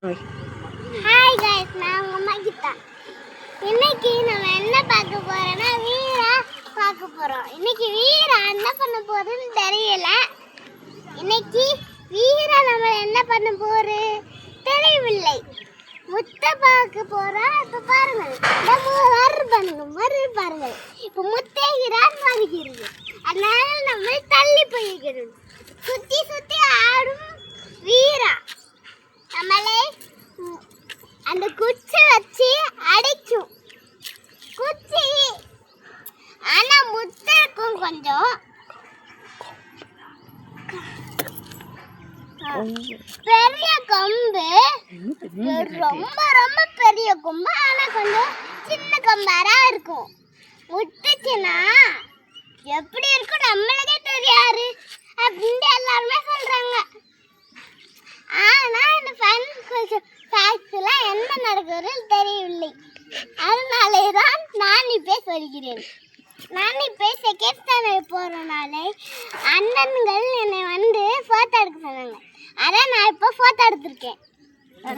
Hi guys, நான் உங்க மகிதா. இன்னைக்கு நம்ம என்ன பார்க்க போறோம்னா வீரா பார்க்க போறோம். இன்னைக்கு வீரா என்ன பண்ண போறதுன்னு தெரியல. இன்னைக்கு வீரா நம்ம என்ன பண்ண போறது தெரியவில்லை. முட்டை பார்க்க போறோம். இப்ப பாருங்க, நம்ம பாருங்க. இப்ப முட்டைகிறான் வருகிறது. அதனால நம்ம தள்ளி போய்கிறோம். சுத்தி சுத்தி ஆடும் வீரா நம்மளே அந்த குச்சி வச்சு அடிக்கும். குச்சி ஆனா முட்டை இருக்கும் கொஞ்சம். பெரிய கொம்பு, ரொம்ப ரொம்ப பெரிய கொம்பு. ஆனா கொஞ்சம் சின்ன கொம்பாரா இருக்கும். முட்டுச்சுன்னா எப்படி இருக்கும் நம்மளுக்கே தெரியாது அப்படின்னு எல்லாருமே சொல்றாங்க. ஆனா இந்த ஃபேக்ட்ல என்ன நடக்குதுன்னு தெரியவில்லை. அதனாலே தான் நான் இப்போ சொல்கிறேன். நான் இப்போ செகண்ட் ஸ்டாண்டர்ட் போகிறனால அண்ணன்கள் என்னை வந்து ஃபோட்டோ எடுக்க சொன்னாங்க. அதான் நான் இப்போ ஃபோட்டோ எடுத்திருக்கேன்.